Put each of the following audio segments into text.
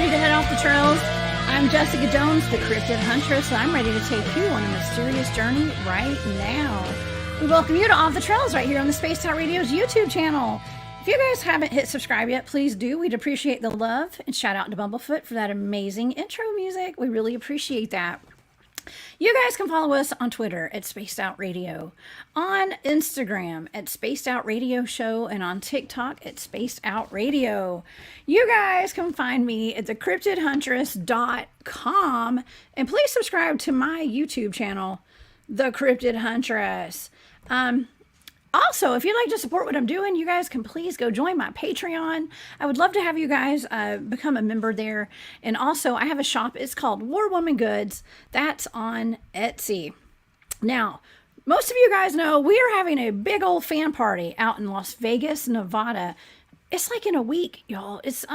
ready to head off the trails? I'm Jessica Jones, the Cryptid Huntress, and I'm ready to take you on a mysterious journey right now. We welcome you to Off the Trails right here on the spacedoutradio YouTube channel. If you guys haven't hit subscribe yet, please do. We'd appreciate the love, and shout out to BUMBLEFOOT for that amazing intro music. We really appreciate that. You guys can follow us on Twitter at spacedoutradio, on Instagram at spacedoutradio show, and on TikTok at spacedoutradio. You guys can find me at thecryptidhuntress.com, and please subscribe to my YouTube channel, The Cryptid Huntress. Also, if you'd like to support what I'm doing, you guys can please go join my Patreon. I would love to have you guys become a member there. And also, I have a shop. It's called War Woman Goods. That's on Etsy. Now, most of you guys know we are having a big old fan party out in Las Vegas, Nevada. It's like in a week, y'all. It's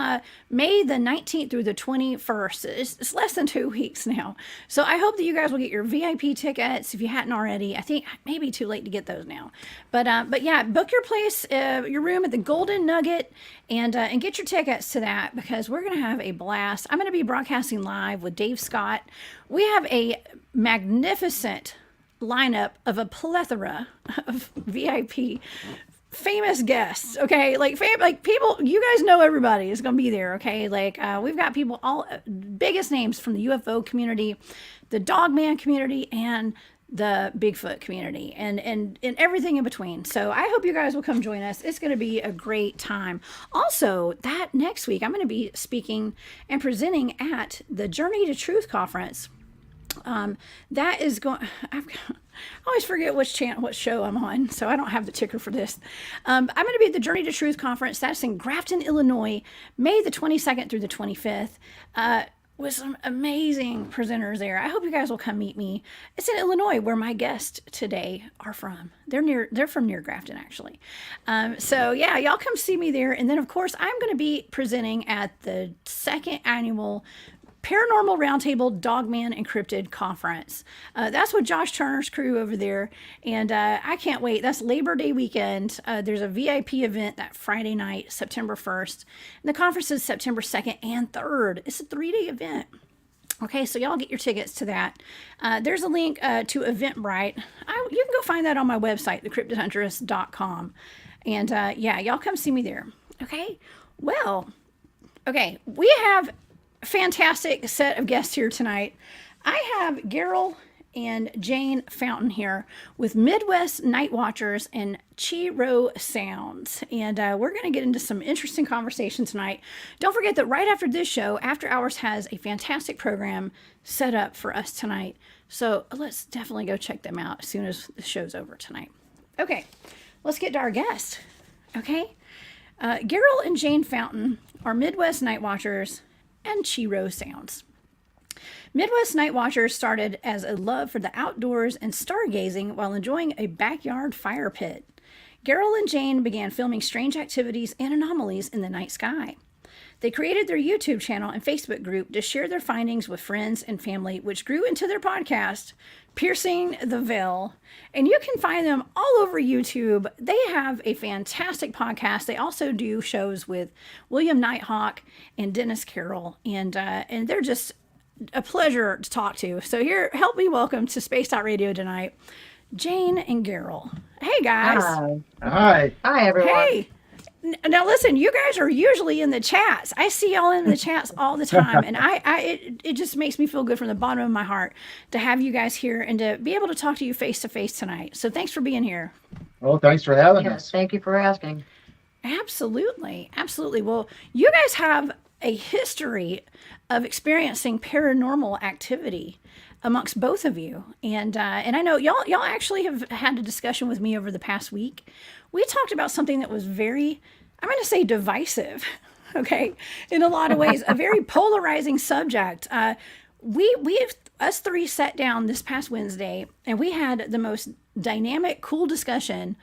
May the 19th through the 21st. It's less than 2 weeks now. So I hope that you guys will get your VIP tickets if you hadn't already. I think it may be too late to get those now. But yeah, book your place, your room at the Golden Nugget, and get your tickets to that because we're going to have a blast. I'm going to be broadcasting live with Dave Scott. We have a magnificent lineup of a plethora of VIP famous guests, okay, like people, you guys know everybody is gonna be there, okay, like we've got people, all biggest names from the UFO community, the Dogman community, and the Bigfoot community, and everything in between. So I hope you guys will come join us. It's going to be a great time. Also, that next week I'm going to be speaking and presenting at the Journey to Truth conference. That is going, I always forget what show I'm on, so I don't have the ticker for this. I'm going to be at the Journey to Truth conference. That's in Grafton, Illinois, May the 22nd through the 25th, with some amazing presenters there. I hope you guys will come meet me. It's in Illinois, where my guests today are from. They're from near Grafton, actually. So yeah, y'all come see me there. And then of course, I'm going to be presenting at the second annual Paranormal Roundtable Dogman and Cryptid Conference. That's with Josh Turner's crew over there. And I can't wait. That's Labor Day weekend. There's a VIP event that Friday night, September 1st. And the conference is September 2nd and 3rd. It's a 3-day event. Okay, so y'all get your tickets to that. There's a link to Eventbrite. You can go find that on my website, thecryptidhuntress.com. And yeah, y'all come see me there. Okay, well, okay, we have fantastic set of guests here tonight. I have Gerald and Jane Fountain here with Midwest Night Watchers and CHIVE Sounds. And we're going to get into some interesting conversation tonight. Don't forget that right after this show, After Hours has a fantastic program set up for us tonight. So let's definitely go check them out as soon as the show's over tonight. Okay, let's get to our guest. Okay, Gerald and Jane Fountain are Midwest Night Watchers and CHIVE Sounds. Midwest Night Watchers started as a love for the outdoors and stargazing while enjoying a backyard fire pit. Gerald and Jane began filming strange activities and anomalies in the night sky. They created their YouTube channel and Facebook group to share their findings with friends and family, which grew into their podcast, Piercing the Veil. And you can find them all over YouTube. They have a fantastic podcast. They also do shows with William Nighthawk and Dennis Carroll, and they're just a pleasure to talk to. So here, help me welcome to Spaced Out Radio tonight, Jane and Gerald. Hey guys. Hi. Hi everyone. Hey. Now listen, you guys are usually in the chats. I see y'all in the chats all the time, and it just makes me feel good from the bottom of my heart to have you guys here and to be able to talk to you face to face tonight. So thanks for being here. Well, thanks for having us. Thank you for asking. Absolutely, absolutely. Well, you guys have a history of experiencing paranormal activity amongst both of you, and I know y'all actually have had a discussion with me over the past week. We talked about something that was very, I'm going to say, divisive, okay, in a lot of ways, a very polarizing subject. Us three sat down this past Wednesday, and we had the most dynamic, cool discussion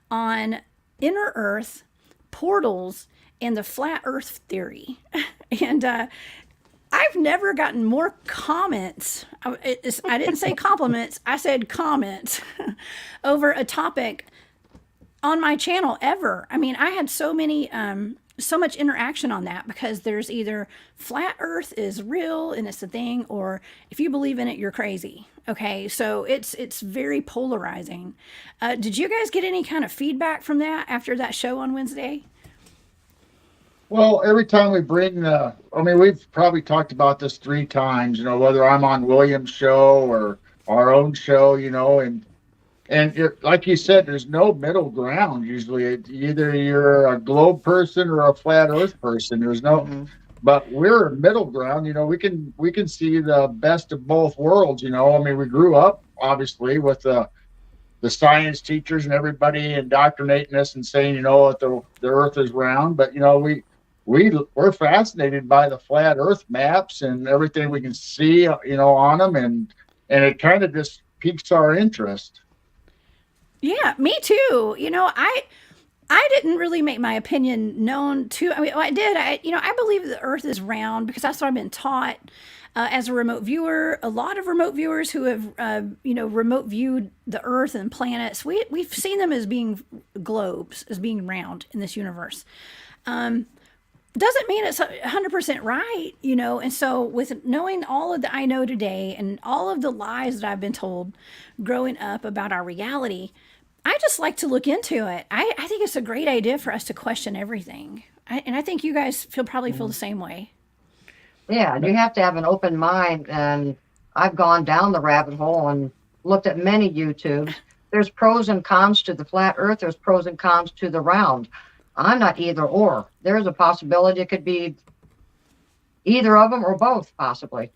on inner Earth, portals, and the flat Earth theory. And I've never gotten more comments. I didn't say compliments. I said comments over a topic on my channel ever. I mean, I had so many so much interaction on that, because there's either flat earth is real and it's a thing, or if you believe in it, you're crazy. Okay, so it's very polarizing. Did you guys get any kind of feedback from that after that show on Wednesday? Well, every time we bring we've probably talked about this 3 times, whether I'm on William's show or our own show, and like you said, there's no middle ground usually. Either you're a globe person or a flat earth person. There's no, but we're a middle ground. We can see the best of both worlds. We grew up obviously with the science teachers and everybody indoctrinating us and saying, that the earth is round. But, we're fascinated by the flat earth maps and everything we can see, on them. And it kind of just piques our interest. Yeah, me too. I didn't really make my opinion known to. I mean, I did. I believe the Earth is round because that's what I've been taught as a remote viewer. A lot of remote viewers who have, remote viewed the Earth and planets, we've seen them as being globes, as being round in this universe. Doesn't mean it's 100% right, And so, with knowing all of that I know today and all of the lies that I've been told growing up about our reality, I just like to look into it. I think it's a great idea for us to question everything. And I think you guys probably feel the same way. Yeah, you have to have an open mind. And I've gone down the rabbit hole and looked at many YouTubes. There's pros and cons to the flat earth. There's pros and cons to the round. I'm not either or. There's a possibility it could be either of them or both, possibly.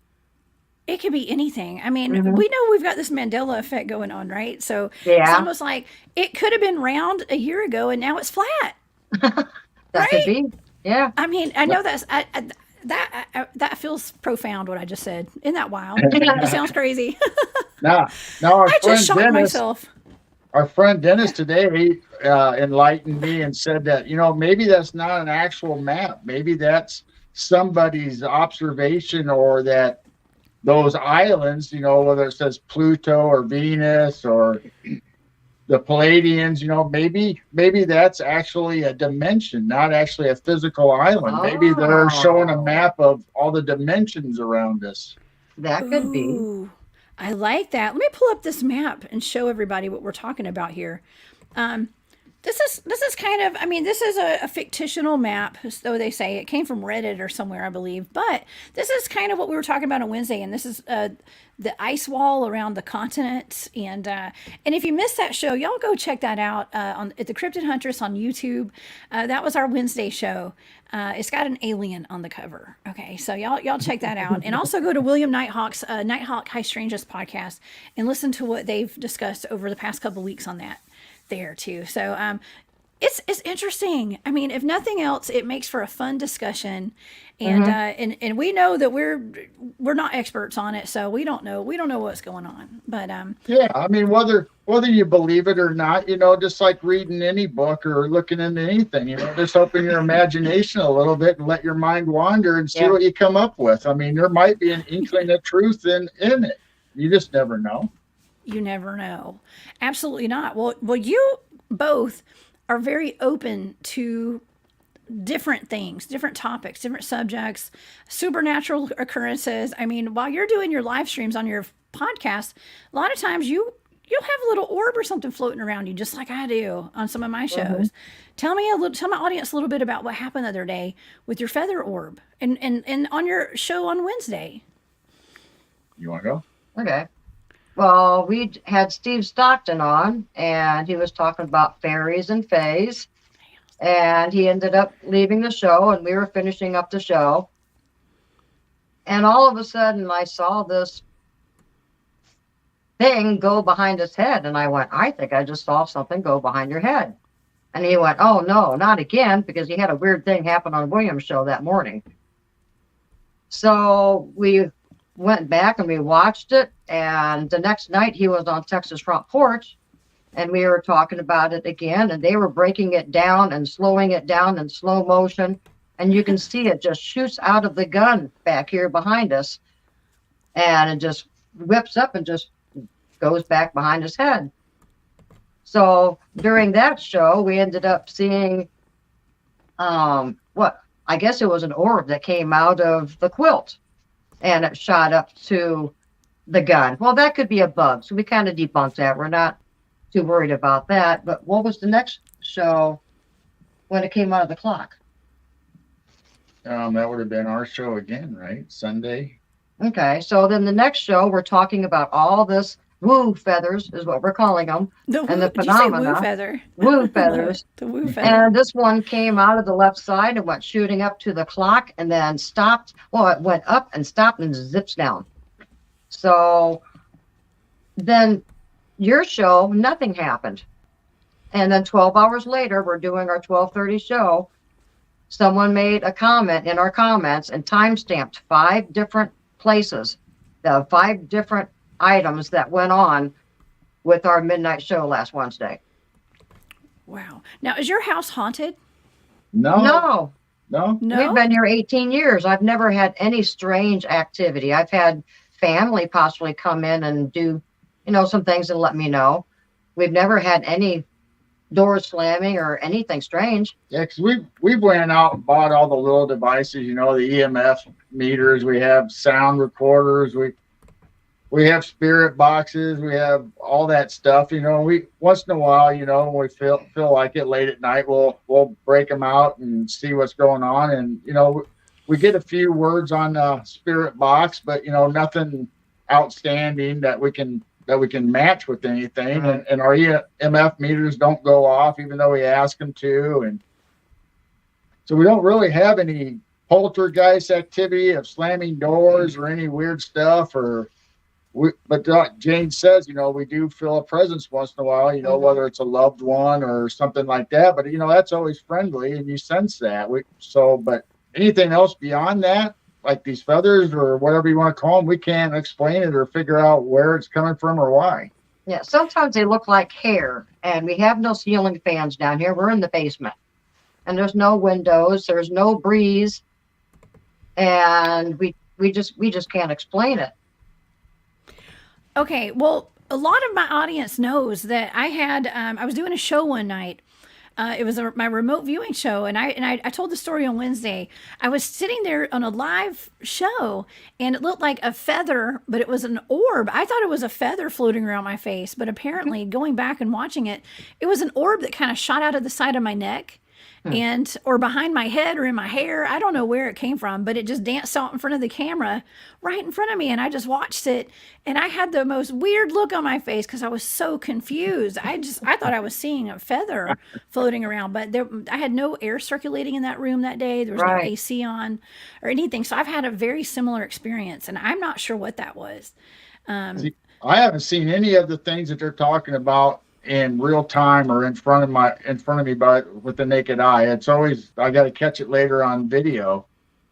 It could be anything. I mean, we know we've got this Mandela effect going on, right? So Yeah. it's almost like it could have been round a year ago and now it's flat. That could be. Yeah. I mean, I know that feels profound what I just said. Isn't that wild? It sounds crazy. Now our I friend just shocked Dennis, myself. our friend Dennis today, he enlightened me and said that, maybe that's not an actual map. Maybe that's somebody's observation, or that those islands, whether it says Pluto or Venus or the Palladians, maybe that's actually a dimension, not actually a physical island. Oh. Maybe they're showing a map of all the dimensions around us. That could be. Ooh, I like that. Let me pull up this map and show everybody what we're talking about here. This is kind of, this is a fictional map, so they say. It came from Reddit or somewhere, I believe. But this is kind of what we were talking about on Wednesday, and this is the ice wall around the continents. And if you missed that show, y'all go check that out at the Cryptid Huntress on YouTube. That was our Wednesday show. It's got an alien on the cover. Okay, so y'all check that out, and also go to William Nighthawk's Nighthawk High Strangeness podcast and listen to what they've discussed over the past couple of weeks on that there too. So it's interesting. I mean, if nothing else, it makes for a fun discussion, and and we know that we're not experts on it, so we don't know what's going on. But yeah, whether you believe it or not, just like reading any book or looking into anything, just open your imagination a little bit and let your mind wander and see what you come up with. There might be an inkling of truth in it. You just never know. You never know. Absolutely not. Well, you both are very open to different things, different topics, different subjects, supernatural occurrences. While you're doing your live streams on your podcast, a lot of times you'll have a little orb or something floating around you, just like I do on some of my shows. Tell my audience a little bit about what happened the other day with your feather orb and on your show on Wednesday. You want to go? Okay. Well, we had Steve Stockton on, and he was talking about fairies and fays, and he ended up leaving the show, and we were finishing up the show. And all of a sudden, I saw this thing go behind his head, and I went, I think I just saw something go behind your head. And he went, oh, no, not again, because he had a weird thing happen on William's show that morning. So we went back and we watched it, and the next night he was on Texas Front Porch, and we were talking about it again, and they were breaking it down and slowing it down in slow motion, and you can see it just shoots out of the gun back here behind us, and it just whips up and just goes back behind his head. So during that show, we ended up seeing what, I guess it was an orb that came out of the quilt and it shot up to the gun. Well, that could be a bug. So we kind of debunked that. We're not too worried about that. But what was the next show when it came out of the clock? That would have been our show again, right? Sunday. Okay, so then the next show, we're talking about all this woo feathers is what we're calling them. And the Did you say phenomena. woo feather? Woo feathers. The woo feather. And this one came out of the left side and went shooting up to the clock and then stopped. Well, it went up and stopped and zips down. So then your show, nothing happened. And then 12 hours later, we're doing our 12:30 show. Someone made a comment in our comments and time-stamped 5 different places, the 5 different items that went on with our midnight show last Wednesday. Wow. Now, is your house haunted? No. We've been here 18 years. I've never had any strange activity. I've had family possibly come in and do, some things and let me know. We've never had any doors slamming or anything strange. Yeah, because we went out and bought all the little devices, the EMF meters. We have sound recorders. We have spirit boxes. We have all that stuff. We once in a while, when we feel like it late at night, we'll break them out and see what's going on. And we get a few words on the spirit box, but nothing outstanding that we can match with anything. Right. And our EMF meters don't go off even though we ask them to. And so we don't really have any poltergeist activity of slamming doors or any weird stuff but like Jane says, we do feel a presence once in a while, whether it's a loved one or something like that, but that's always friendly and you sense that. But anything else beyond that, like these feathers or whatever you want to call them, we can't explain it or figure out where it's coming from or why. Yeah, sometimes they look like hair, and we have no ceiling fans down here. We're in the basement, and there's no windows, there's no breeze, and we just can't explain it. Okay, well, a lot of my audience knows that I was doing a show one night. It was my remote viewing show, and I told the story on Wednesday. I was sitting there on a live show, and it looked like a feather, but it was an orb. I thought it was a feather floating around my face, but apparently, going back and watching it, it was an orb that kind of shot out of the side of my neck, or behind my head or in my hair. I don't know where it came from, but it just danced out in front of the camera, right in front of me, and I just watched it, and I had the most weird look on my face because I was so confused. I thought I was seeing a feather floating around, but I had no air circulating in that room that day. There was no AC on or anything, so I've had a very similar experience, and I'm not sure what that was. I haven't seen any of the things that they're talking about in real time or in front of me with the naked eye. It's always, I got to catch it later on video.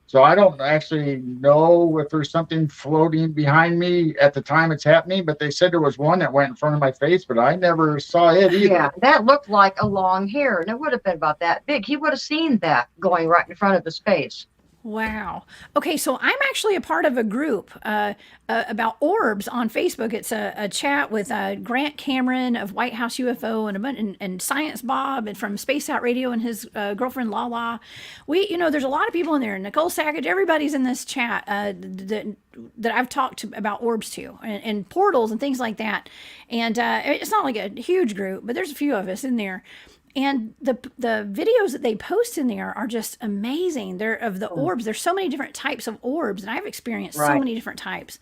So I don't actually know if there's something floating behind me at the time it's happening, but they said there was one that went in front of my face, but I never saw it either. Yeah, that looked like a long hair, and it would have been about that big. He would have seen that going right in front of his face. Wow. Okay, so I'm actually a part of a group about orbs on Facebook. It's a chat with Grant Cameron of White House UFO and Science Bob and from SpaceDoutradio and his girlfriend Lala. There's a lot of people in there. Nicole Sackage, everybody's in this chat that I've talked about orbs to and portals and things like that. And it's not like a huge group, but there's a few of us in there. And the videos that they post in there are just amazing. They're of the orbs. There's so many different types of orbs, and I've experienced so many different types.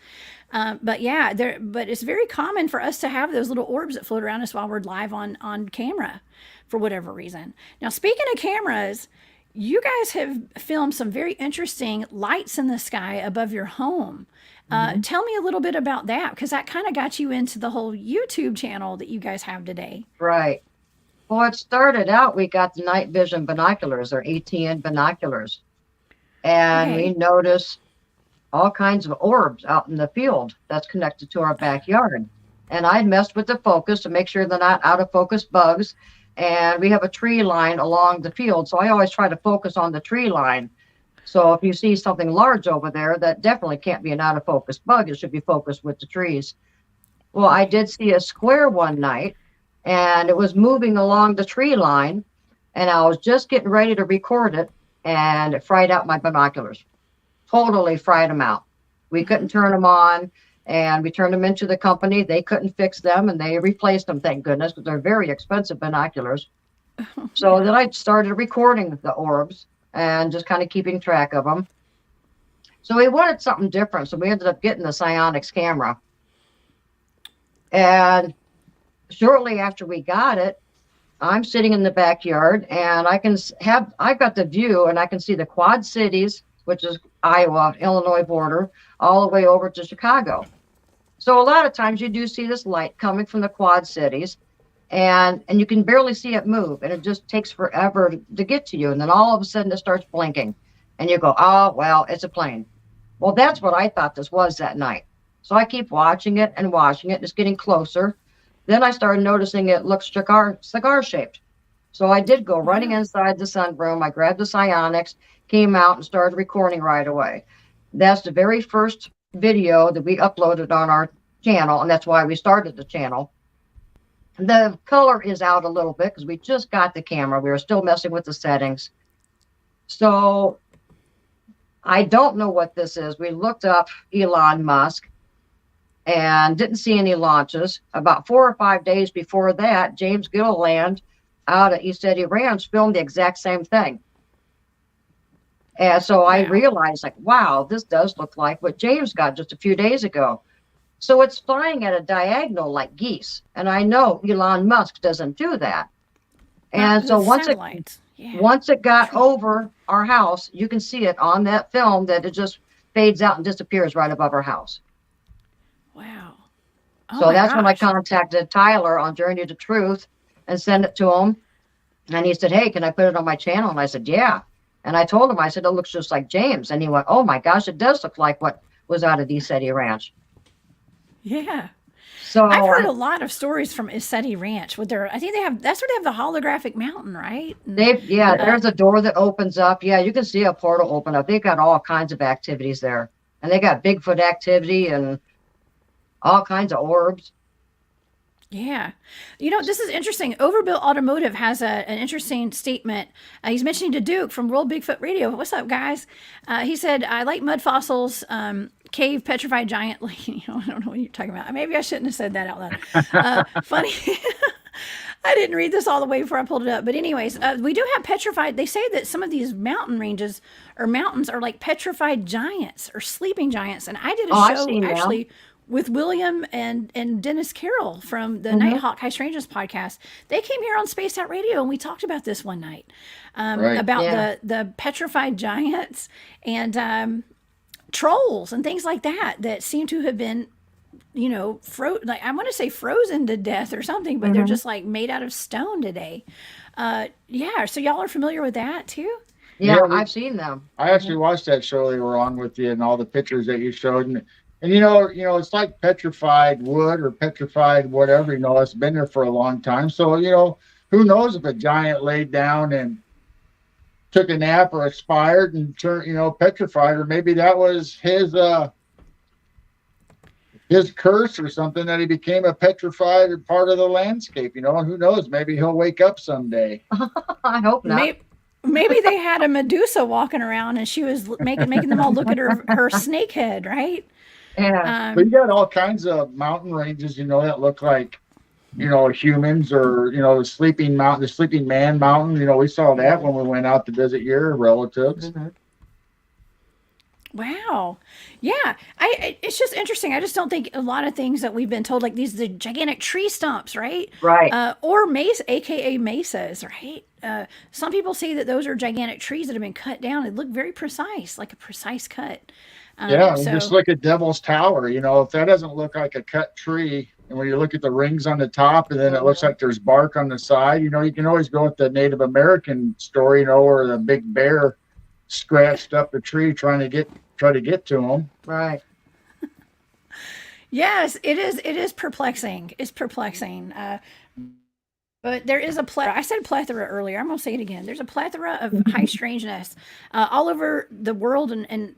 But it's very common for us to have those little orbs that float around us while we're live on camera for whatever reason. Now, speaking of cameras, you guys have filmed some very interesting lights in the sky above your home. Tell me a little bit about that, because that kind of got you into the whole YouTube channel that you guys have today. Right. Well, it started out, we got the night vision binoculars, or ATN binoculars, and we noticed all kinds of orbs out in the field that's connected to our backyard. And I messed with the focus to make sure they're not out of focus bugs. And we have a tree line along the field, so I always try to focus on the tree line. So if you see something large over there, that definitely can't be an out of focus bug. It should be focused with the trees. Well, I did see a square one night, and it was moving along the tree line, and I was just getting ready to record it, and it fried out my binoculars. Totally fried them out. We couldn't turn them on, and we turned them into the company. They couldn't fix them, and they replaced them, thank goodness, because they're very expensive binoculars. So then I started recording the orbs and just kind of keeping track of them. So we wanted something different, so we ended up getting the Psionics camera. And shortly after we got it, I'm sitting in the backyard, and I've got the view, and I can see the Quad Cities, which is Iowa, Illinois border, all the way over to Chicago. So a lot of times you do see this light coming from the Quad Cities, and you can barely see it move, and it just takes forever to get to you. And then all of a sudden it starts blinking, and you go, oh, well, it's a plane. Well, that's what I thought this was that night. So I keep watching it and watching it. It's getting closer. Then I started noticing it looks cigar shaped. So I did go running inside the sunroom. I grabbed the Psionics, came out, and started recording right away. That's the very first video that we uploaded on our channel, and that's why we started the channel. The color is out a little bit because we just got the camera. We were still messing with the settings. So I don't know what this is. We looked up Elon Musk and didn't see any launches. About 4 or 5 days before that, James Gilliland out at East Eddy Ranch filmed the exact same thing. And so I realized, like, wow, this does look like what James got just a few days ago. So it's flying at a diagonal like geese. And I know Elon Musk doesn't do that. And so once it got over our house, you can see it on that film that it just fades out and disappears right above our house. Wow. So that's when I contacted Tyler on Journey to Truth and sent it to him. And he said, hey, can I put it on my channel? And I said, yeah. And I told him, I said, it looks just like James. And he went, oh my gosh, it does look like what was out of East Eddy Ranch. Yeah. So I've heard a lot of stories from Isetti Ranch with their, I think that's where they have the holographic mountain, right? There's a door that opens up. Yeah, you can see a portal open up. They've got all kinds of activities there. And they got Bigfoot activity and all kinds of orbs. Yeah. You know, this is interesting. Overbuilt Automotive has an interesting statement. He's mentioning to Duke from World Bigfoot Radio. What's up, guys? He said, I like mud fossils, cave petrified giant. I don't know what you're talking about. Maybe I shouldn't have said that out loud. Funny. I didn't read this all the way before I pulled it up. But anyways, we do have petrified. They say that some of these mountain ranges or mountains are like petrified giants or sleeping giants. And I did a show actually with William and Dennis Carroll from the Nighthawk High Strangeness podcast. They came here on Spaced Out Radio and we talked about this one night about the petrified giants and trolls and things like that seem to have been, you know, I want to say frozen to death or something, but they're just like made out of stone today. So y'all are familiar with that too? Yeah, I've seen them. I actually watched that show they were on with you and all the pictures that you showed. And you know, it's like petrified wood or petrified whatever, it's been there for a long time. So, who knows if a giant laid down and took a nap or expired and turned, petrified, or maybe that was his curse or something, that he became a petrified part of the landscape, and who knows, maybe he'll wake up someday. I hope not. Maybe they had a Medusa walking around and she was making them all look at her snake head, right? Yeah. But you got all kinds of mountain ranges, that look like, humans, or, the sleeping man mountain. We saw that when we went out to visit your relatives. Wow. Yeah. It's just interesting. I just don't think a lot of things that we've been told, like the gigantic tree stumps, right? Right. Or AKA mesas, right? Some people say that those are gigantic trees that have been cut down. They look very precise, like a precise cut. Just look at Devil's Tower. If that doesn't look like a cut tree, and when you look at the rings on the top, and then it looks like there's bark on the side, you can always go with the Native American story, where the big bear scratched up the tree trying to get to him. Right. Yes, it is perplexing. It's perplexing. But there is a plethora. I said plethora earlier. I'm going to say it again. There's a plethora of high strangeness all over the world and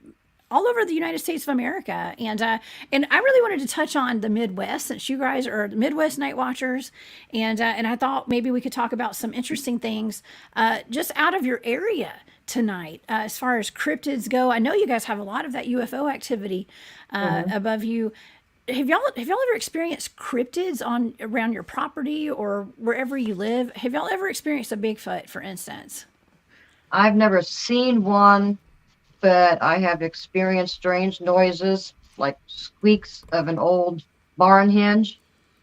all over the United States of America. And I really wanted to touch on the Midwest, since you guys are Midwest night watchers. And I thought maybe we could talk about some interesting things just out of your area tonight, as far as cryptids go. I know you guys have a lot of that UFO activity above you. Have y'all ever experienced cryptids around your property or wherever you live? Have y'all ever experienced a Bigfoot, for instance? I've never seen one, but I have experienced strange noises like squeaks of an old barn hinge.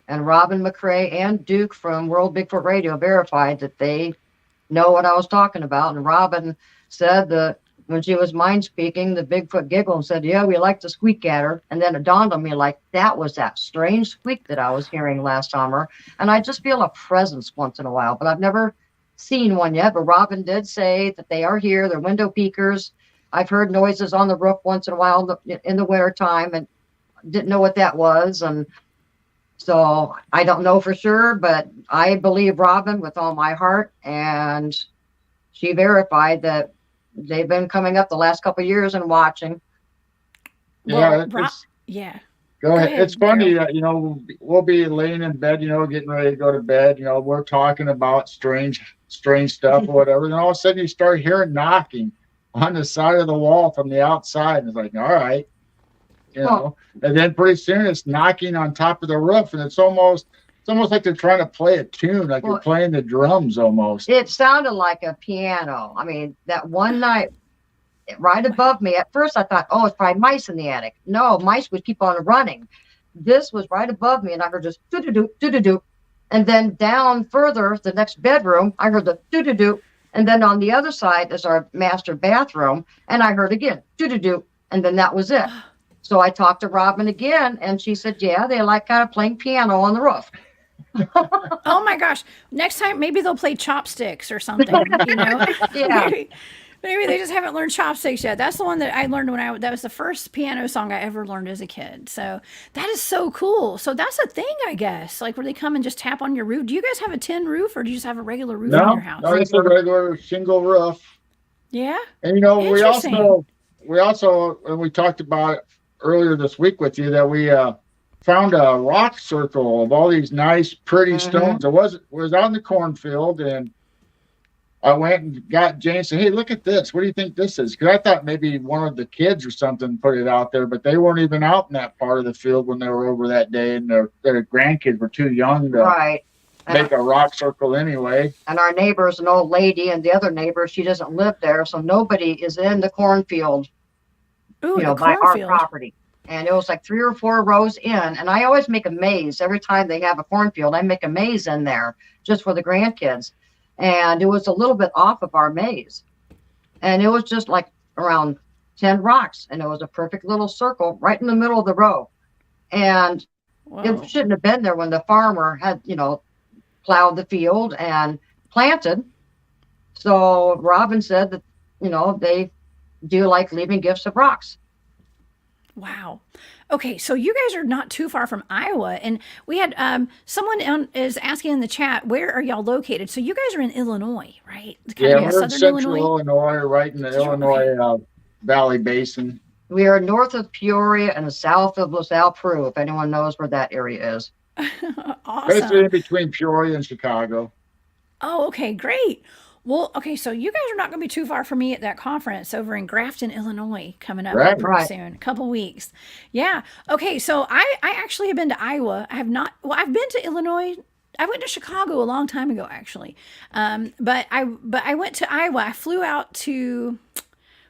And Robin McCrae and Duke from World Bigfoot Radio verified that they know what I was talking about. And Robin said that when she was mind speaking, the Bigfoot giggled and said, yeah, we like to squeak at her. And then it dawned on me, like, that was that strange squeak that I was hearing last summer. And I just feel a presence once in a while, but I've never seen one yet. But Robin did say that they are here. They're window peekers. I've heard noises on the roof once in a while in the winter time and didn't know what that was. And so I don't know for sure, but I believe Robin with all my heart. And she verified that they've been coming up the last couple of years and watching. Yeah. Yeah. Go ahead. It's funny that, we'll be laying in bed, getting ready to go to bed. We're talking about strange stuff or whatever. And all of a sudden you start hearing knocking on the side of the wall from the outside. And it's like, all right, and then pretty soon it's knocking on top of the roof. And it's almost like they're trying to play a tune, like you're playing the drums almost. It sounded like a piano. I mean, that one night right above me, at first I thought, oh, it's probably mice in the attic. No, mice would keep on running. This was right above me, and I heard just doo-doo-doo, doo-doo-doo. And then down further, the next bedroom, I heard the doo-doo-doo. And then on the other side is our master bathroom, and I heard again, doo-doo-doo. And then that was it. So I talked to Robin again, and she said, yeah, they like kind of playing piano on the roof. Oh my gosh. Next time, maybe they'll play chopsticks or something, Yeah. Maybe they just haven't learned chopsticks yet. That's the one that I learned that was the first piano song I ever learned as a kid. So that is so cool. So that's a thing, I guess, like where they come and just tap on your roof. Do you guys have a tin roof or do you just have a regular roof on your house? No, it's a regular shingle roof. Yeah. And, we also, when we talked about it earlier this week with you, that we found a rock circle of all these nice, pretty stones. It was out in the cornfield, and I went and got Jane and said, hey, look at this. What do you think this is? Because I thought maybe one of the kids or something put it out there, but they weren't even out in that part of the field when they were over that day, and their grandkids were too young to make a rock circle anyway. And our neighbor's an old lady, and the other neighbor, she doesn't live there, so nobody is in the cornfield, by our property. And it was like 3 or 4 rows in, and I always make a maze every time they have a cornfield. I make a maze in there just for the grandkids. And it was a little bit off of our maze. And it was just like around 10 rocks. And it was a perfect little circle right in the middle of the row. And it shouldn't have been there when the farmer had, plowed the field and planted. So Robin said that, they do like leaving gifts of rocks. Wow. Okay, so you guys are not too far from Iowa, and we had someone is asking in the chat, where are y'all located? So you guys are in Illinois, right? We're in central Illinois, right in the Illinois Valley Basin. We are north of Peoria and south of LaSalle, Peru, if anyone knows where that area is. Awesome. Basically in between Peoria and Chicago. Oh, okay, great. Well, okay, so you guys are not going to be too far from me at that conference over in Grafton, Illinois, coming up pretty soon, a couple weeks. Yeah. Okay, so I actually have been to Iowa. I have not. Well, I've been to Illinois. I went to Chicago a long time ago, actually. But I went to Iowa. I flew out to.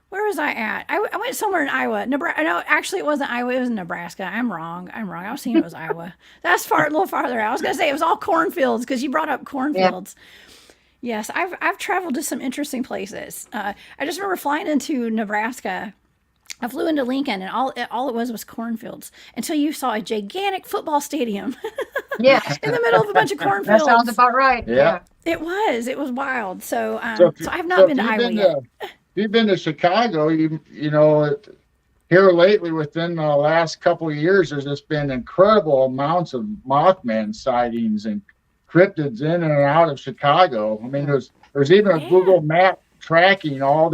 Where was I at? I went somewhere in Iowa. Nebraska. No, actually, it wasn't Iowa. It was Nebraska. I'm wrong. I was thinking it was Iowa. That's a little farther out. I was going to say it was all cornfields because you brought up cornfields. Yeah. Yes, I've traveled to some interesting places. I just remember flying into Nebraska. I flew into Lincoln, and all it was cornfields until you saw a gigantic football stadium. Yeah, in the middle of a bunch of cornfields. That sounds about right. Yeah. It was wild. So I have not been to Iowa yet. If you've been to Chicago, you know, here lately within the last couple of years, there's just been incredible amounts of Mothman sightings and cryptids in and out of Chicago. I mean, there's even a Google map tracking all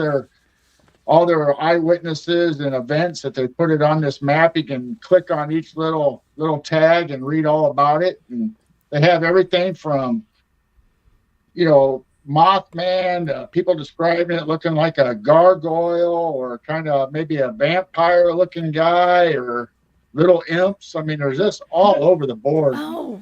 all their eyewitnesses and events that they put it on this map. You can click on each little tag and read all about it. And they have everything from, you know, Mothman, people describing it looking like a gargoyle or kind of maybe a vampire looking guy or little imps. I mean, there's just all over the board. Oh,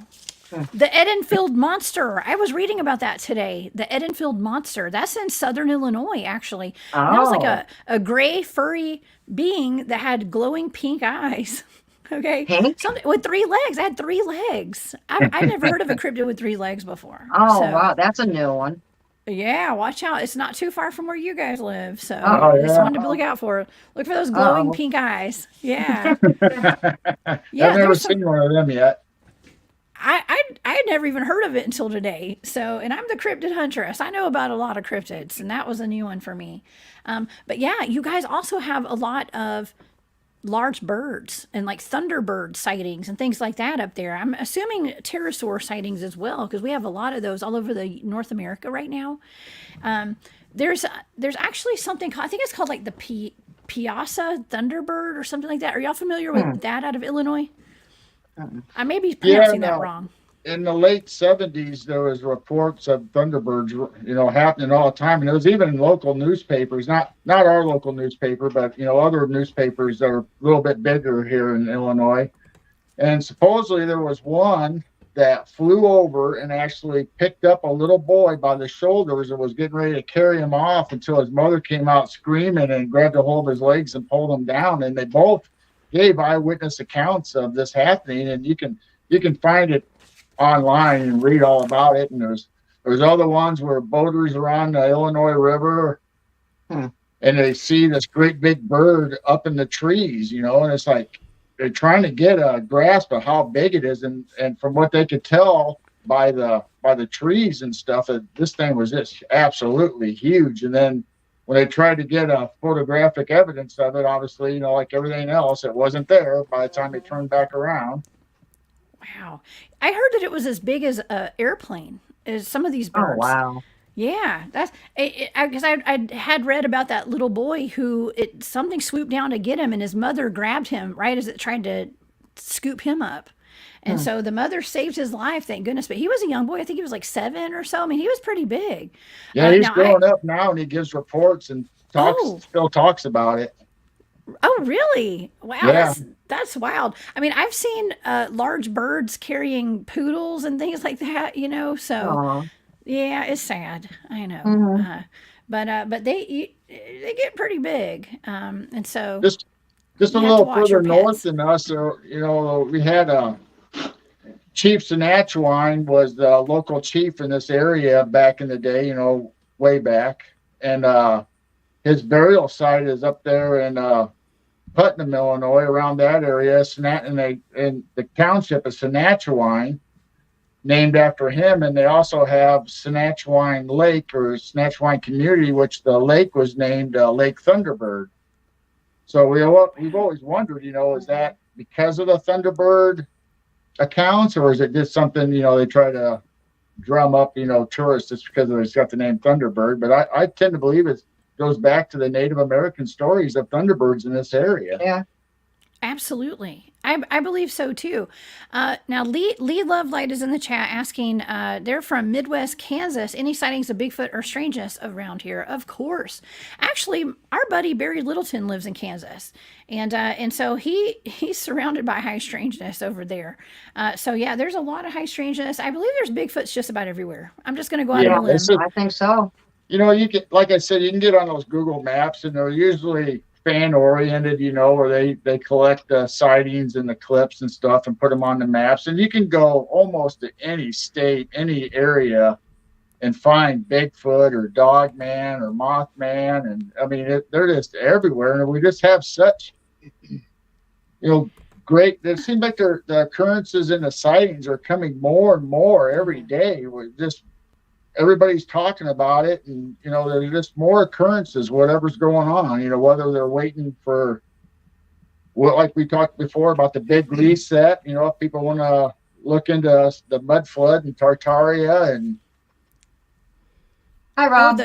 the Edenfield monster. I was reading about that today. The Edenfield monster. That's in southern Illinois, actually. And that was like a gray, furry being that had glowing pink eyes. Okay. Pink? Something with 3 legs. I had 3 legs. I've never heard of a cryptid with 3 legs before. Oh, So, wow. That's a new one. yeah, watch out. It's not too far from where you guys live. So Oh, it's yeah. one to look out for. Look for those glowing pink eyes. Yeah. I've Yeah, never there's seen one of them yet. I had never even heard of it until today. So, and I'm the cryptid huntress. I know about a lot of cryptids, and that was a new one for me. But yeah, you guys also have a lot of large birds and like thunderbird sightings and things like that up there. I'm assuming pterosaur sightings as well, because we have a lot of those all over the North America right now. There's actually something called, I think it's called like the Piasa thunderbird or something like that. Are y'all familiar with that out of Illinois? I may be pronouncing that wrong. In the late 70s, there was reports of thunderbirds, you know, happening all the time. And it was even in local newspapers, not our local newspaper, but, you know, other newspapers that are a little bit bigger here in Illinois. And supposedly there was one that flew over and actually picked up a little boy by the shoulders and was getting ready to carry him off until his mother came out screaming and grabbed a hold of his legs and pulled him down. And they both gave eyewitness accounts of this happening, and you can find it online and read all about it. And there's other ones where boaters are on the Illinois River and they see this great big bird up in the trees, you know, and it's like they're trying to get a grasp of how big it is, and from what they could tell by the trees and stuff, that this thing was just absolutely huge. And then when they tried to get a photographic evidence of it, obviously, you know, like everything else, it wasn't there by the time they turned back around. Wow. I heard that it was as big as an airplane, as some of these birds. Oh, wow. Yeah, that's because I had read about that little boy who something swooped down to get him, and his mother grabbed him right as it tried to scoop him up. And so the mother saved his life, thank goodness. But he was a young boy. I think he was like 7 or so. I mean, he was pretty big. Yeah, he's growing up now, and he gives reports and still talks about it. Oh, really? Wow, Yeah. that's wild. I mean, I've seen large birds carrying poodles and things like that, you know. So, Aw. yeah, it's sad. I know. But they get pretty big, and so Just a you have to little watch your further north pets. than us, you know, we had Chief Senatchewine was the local chief in this area back in the day, you know, way back. And his burial site is up there in Putnam, Illinois, around that area. And the township of Senatchewine, named after him. And they also have Senatchewine Lake, or Senatchewine Community, which the lake was named Lake Thunderbird. So we've always wondered, you know, is that because of the Thunderbird accounts, or is it just something, you know, they try to drum up, you know, tourists just because it's got the name Thunderbird? But I tend to believe it goes back to the Native American stories of Thunderbirds in this area. Yeah. Absolutely. I believe so too. Now, Lee Lovelight is in the chat asking, they're from Midwest Kansas. Any sightings of Bigfoot or Strangeness around here? Of course. Actually, our buddy Barry Littleton lives in Kansas. And so he's surrounded by high strangeness over there. So yeah, there's a lot of high strangeness. I believe there's Bigfoots just about everywhere. I'm just going to go out on a limb. I think so. You know, you can, like I said, you can get on those Google Maps, and they're usually fan oriented, you know, where they collect the sightings and the clips and stuff and put them on the maps. And you can go almost to any state, any area, and find Bigfoot or Dogman or Mothman. And I mean, they're just everywhere. And we just have such, you know, great, it seems like the occurrences and the sightings are coming more and more every day. We're just, everybody's talking about it, and you know, there's just more occurrences, whatever's going on, you know, whether they're waiting for what, like we talked before about the big reset, you know, if people want to look into the mud flood in Tartaria. And Hi, Rob.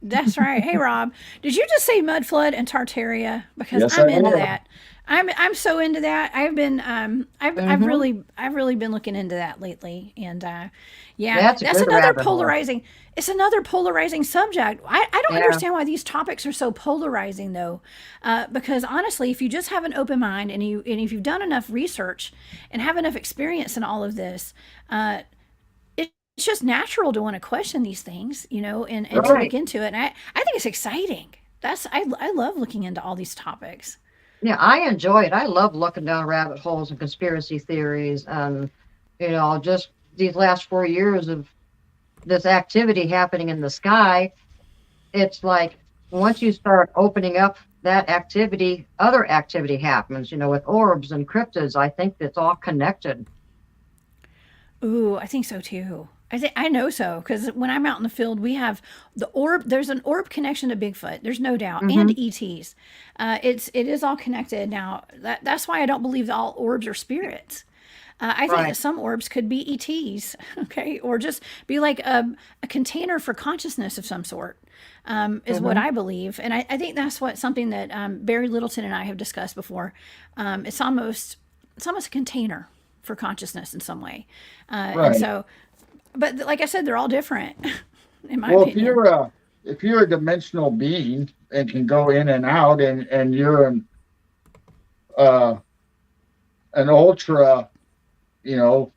That's right. Hey, Rob, did you just say mud flood and Tartaria? Because Yes, I'm I into have. that. I'm so into that. I've been I've really been looking into that lately, and yeah, That's a that's good another rabbit hole. polarizing. It's another polarizing subject. I don't Yeah. understand why these topics are so polarizing though, because honestly, if you just have an open mind and if you've done enough research and have enough experience in all of this, it's just natural to want to question these things, you know, and to look Right. into it. And I think it's exciting. I love looking into all these topics. Yeah, I enjoy it. I love looking down rabbit holes and conspiracy theories. And, just these last 4 years of this activity happening in the sky, it's like once you start opening up that activity, other activity happens, with orbs and cryptids. I think it's all connected. Ooh, I think so too. I know so because when I'm out in the field, we have the orb. There's an orb connection to Bigfoot. There's no doubt, and Hmm. ETs. It is all connected. Now that's why I don't believe that all orbs are spirits. I think that Right. some orbs could be ETs, okay, or just be like a container for consciousness of some sort, is what Hmm. I believe. And I think that's what something that Barry Littleton and I have discussed before. It's almost a container for consciousness in some way, and Right. so, but like I said, they're all different, in my Well, opinion. if you're a dimensional being and can go in and out, and you're uh, an ultra, you know,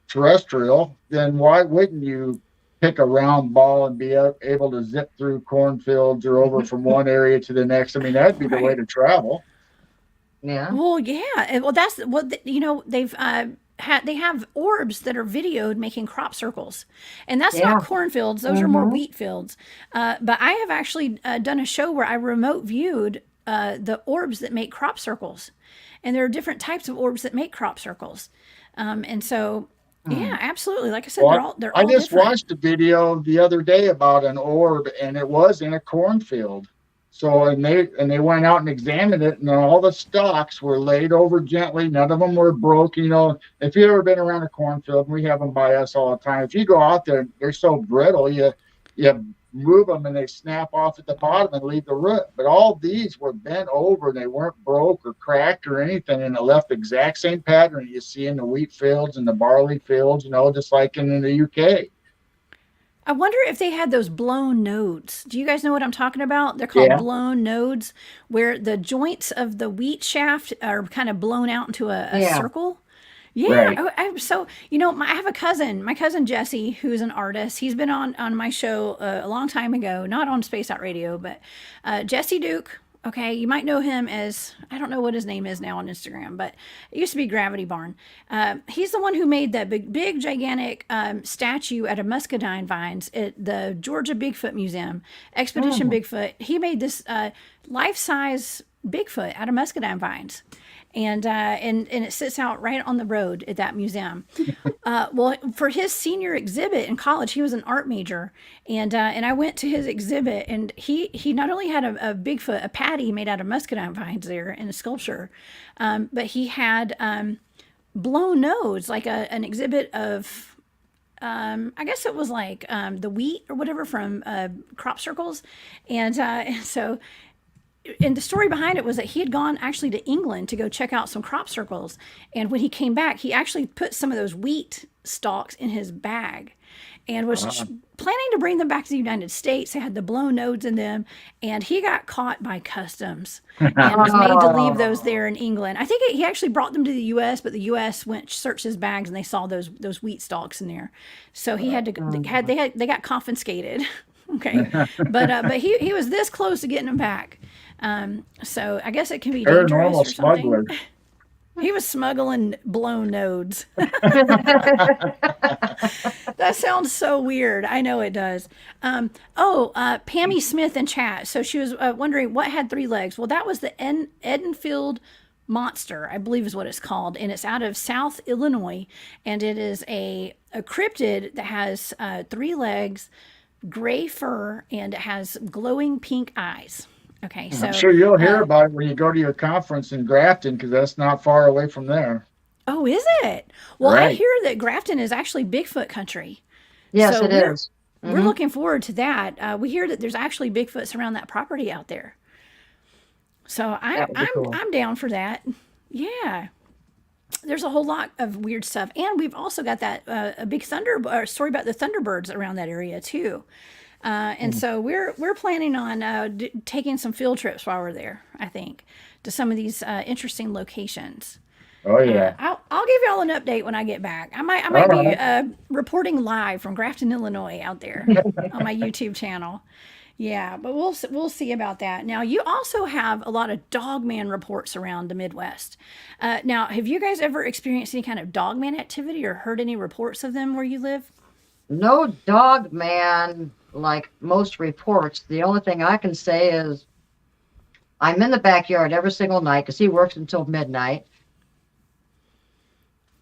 terrestrial, then why wouldn't you pick a round ball and be able to zip through cornfields or over from one area to the next? I mean, that'd be the way Right. to travel. Yeah. Well, yeah. Well, that's what you know. They have orbs that are videoed making crop circles, and that's not Yeah. cornfields. Those are more Hmm. wheat fields. But I have actually done a show where I remote viewed the orbs that make crop circles, and there are different types of orbs that make crop circles, and so yeah, absolutely. Like I said, Well, they're I all just different. watched a video the other day about an orb, and it was in a cornfield. So, and they went out and examined it, and all the stalks were laid over gently. None of them were broke. If you've ever been around a cornfield, and we have them by us all the time. If you go out there, they're so brittle. You move them, and they snap off at the bottom and leave the root. But all these were bent over, and they weren't broke or cracked or anything, and it left the exact same pattern you see in the wheat fields and the barley fields. Just like in the UK. I wonder if they had those blown nodes. Do you guys know what I'm talking about? They're called Yeah. blown nodes, where the joints of the wheat shaft are kind of blown out into a Yeah. circle. Yeah, Right. so I have a cousin, my cousin Jesse, who's an artist. He's been on my show a long time ago, not on Space Out Radio, but Jesse Duke. Okay, you might know him as, I don't know what his name is now on Instagram, but it used to be Gravity Barn. He's the one who made that big, gigantic statue out of muscadine vines at the Georgia Bigfoot Museum, Expedition Mm. Bigfoot. He made this life-size Bigfoot out of muscadine vines, and it sits out right on the road at that museum. Well, for his senior exhibit in college, he was an art major, and I went to his exhibit, and he not only had a Bigfoot, a patty made out of muscadine vines there in a sculpture, but he had blown nodes, like an exhibit of. I guess it was like the wheat or whatever from crop circles, and so and the story behind it was that he had gone actually to England to go check out some crop circles. And when he came back, he actually put some of those wheat stalks in his bag and was Uh, planning to bring them back to the United States. They had the blown nodes in them. And he got caught by customs and was made to leave those Oh. there in England. I think he actually brought them to the U.S., but the U.S. went searched his bags and they saw those wheat stalks in there. So he had to Mm. they got confiscated. Okay, but he was this close to getting them back. So I guess it can be dangerous Paranormal or something. smuggler. He was smuggling blown nodes. That sounds so weird. I know it does. Pammy Smith in chat. So she was wondering what had three legs. Well, that was the Edenfield monster, I believe is what it's called, and it's out of South Illinois, and it is a cryptid that has three legs, gray fur, and it has glowing pink eyes. Okay, I'm so sure you'll hear uh, about it when you go to your conference in Grafton, because that's not far away from there. oh, is it? Well, I Right. hear that Grafton is actually Bigfoot country. Yes, So it we're is. we're looking forward to that. We hear that there's actually Bigfoots around that property out there. So I'm down for that. Yeah. There's a whole lot of weird stuff. And we've also got that a big story about the Thunderbirds around that area too. And so we're planning on taking some field trips while we're there, I think, to some of these interesting locations. Oh yeah. I'll give y'all an update when I get back. I might be reporting live from Grafton, Illinois, out there on my YouTube channel. Yeah, but we'll see about that. Now, you also have a lot of dogman reports around the Midwest. Now, have you guys ever experienced any kind of dogman activity or heard any reports of them where you live? No dog man like most reports. The only thing I can say is I'm in the backyard every single night because he works until midnight.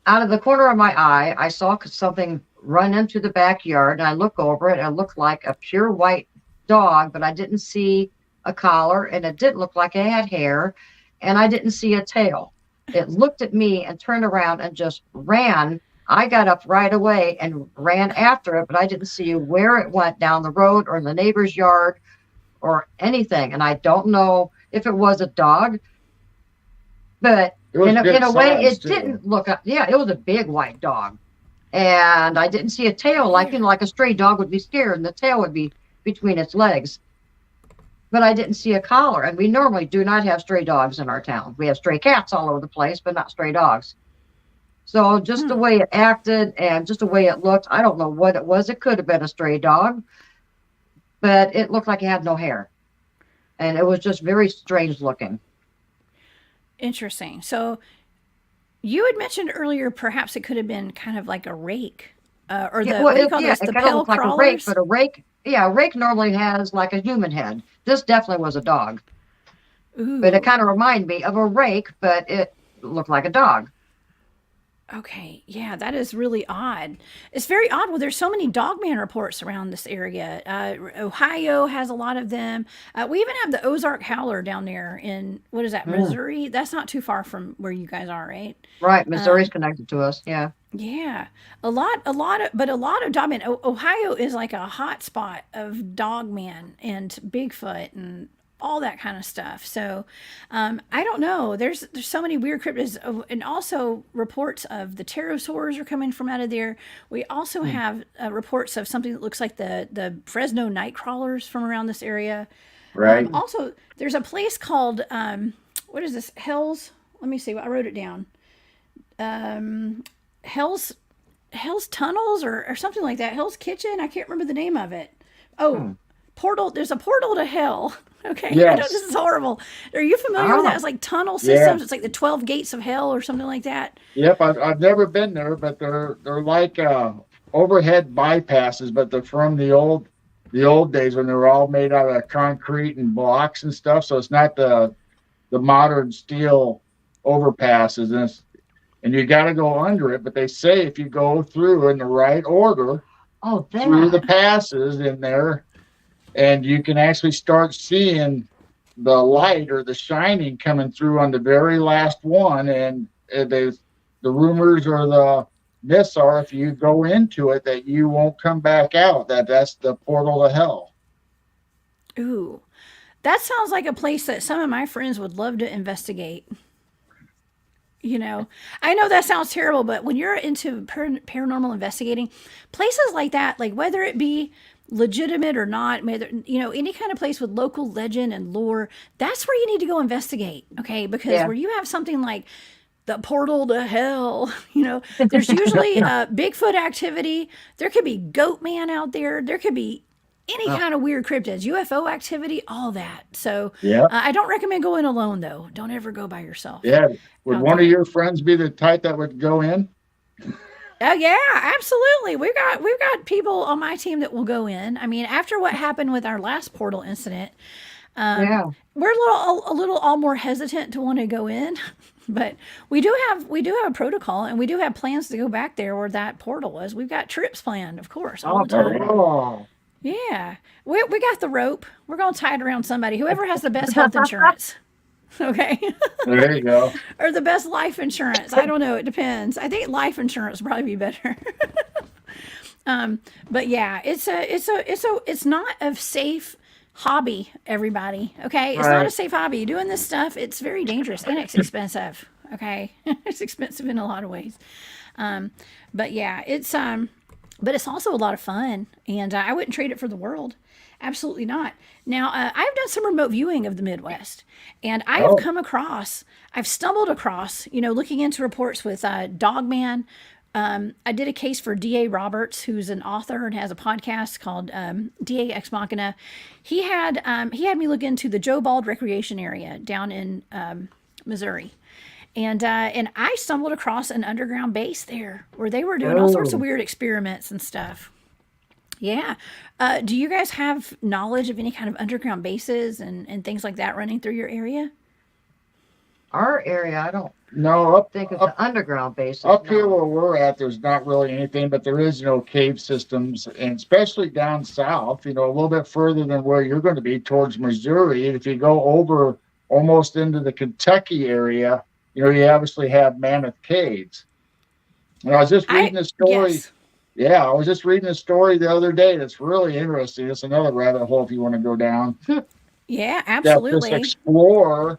Out of the corner of my eye, I saw something run into the backyard, and I look over it, and it looked like a pure white dog, but I didn't see a collar, and it didn't look like it had hair, and I didn't see a tail. It looked at me and turned around and just ran. I got up right away and ran after it, but I didn't see where it went, down the road or in the neighbor's yard or anything. And I don't know if it was a dog, but in a way it didn't look up. Yeah, it was a big white dog. And I didn't see a tail like a stray dog would be scared and the tail would be between its legs. But I didn't see a collar. And we normally do not have stray dogs in our town. We have stray cats all over the place, but not stray dogs. So just the way it acted and just the way it looked, I don't know what it was. It could have been a stray dog, but it looked like it had no hair. And it was just very strange looking. Interesting. So you had mentioned earlier perhaps it could have been kind of like a rake. Or the, what do you call this? The pale like crawlers? A rake, but a rake normally has like a human head. This definitely was a dog. Ooh. But it kind of reminded me of a rake, but it looked like a dog. Okay, yeah, that is really odd. It's very odd. Well, there's so many dogman reports around this area. Ohio has a lot of them. We even have the Ozark Howler down there in, what is that, Missouri? That's not too far from where you guys are, right? Right, Missouri's connected to us, yeah. Yeah, a lot of dogman. Ohio is like a hot spot of dogman and Bigfoot and all that kind of stuff. So I don't know. There's so many weird cryptids, and also reports of the pterosaurs are coming from out of there. We also have reports of something that looks like the Fresno night crawlers from around this area. Right. Also, there's a place called what is this? Hell's. Let me see. I wrote it down. Hell's Tunnels or something like that. Hell's Kitchen. I can't remember the name of it. Oh, portal. There's a portal to hell. Okay. Yes. I know this is horrible. Are you familiar with that? It's like tunnel systems. Yeah. It's like the 12 gates of hell or something like that. Yep. I've never been there, but they're like overhead bypasses, but they're from the old days when they were all made out of concrete and blocks and stuff. So it's not the modern steel overpasses, and you got to go under it. But they say if you go through in the right order, through the passes in there, and you can actually start seeing the light or the shining coming through on the very last one. And the rumors or the myths are if you go into it that you won't come back out, that's the portal to hell. Ooh, that sounds like a place that some of my friends would love to investigate. You know, I know that sounds terrible, but when you're into paranormal investigating, places like that, like whether it be legitimate or not, any kind of place with local legend and lore, that's where you need to go investigate. Okay. Because where you have something like the portal to hell, there's usually Bigfoot activity. There could be Goat Man out there. There could be any kind of weird cryptids, UFO activity, all that. So I don't recommend going alone though. Don't ever go by yourself. Yeah. Would one of your friends be the type that would go in? Oh yeah, absolutely. We've got people on my team that will go in. I mean, after what happened with our last portal incident, we're a little all more hesitant to want to go in, but we do have a protocol, and we do have plans to go back there where that portal was. We've got trips planned, of course, all the time. Oh. Yeah, we got the rope. We're gonna tie it around somebody. Whoever has the best health insurance. Okay. There you go. Or the best life insurance. I don't know. It depends. I think life insurance would probably be better. But yeah, it's not a safe hobby, everybody. Okay. It's not a Right. safe hobby. You're doing this stuff. It's very dangerous and it's expensive. Okay. It's expensive in a lot of ways. But yeah, but it's also a lot of fun, and I wouldn't trade it for the world. Absolutely not. Now, I've done some remote viewing of the Midwest, and Oh, I've stumbled across, looking into reports with Dogman. I did a case for D.A. Roberts, who's an author and has a podcast called D.A. Ex Machina. He had me look into the Joe Bald Recreation Area down in Missouri. And I stumbled across an underground base there where they were doing all sorts of Oh, weird experiments and stuff. Yeah. Do you guys have knowledge of any kind of underground bases and things like that running through your area? our area, I don't no, think it's an underground basis. up here No. where we're at, there's not really anything, but there is cave systems, and especially down south, a little bit further than where you're going to be towards Missouri. If you go over almost into the Kentucky area, you obviously have Mammoth Caves. And I was just I reading a story. Yes. Yeah, I was just reading a story the other day that's really interesting. It's another rabbit hole if you want to go down. Yeah, That this absolutely. explorer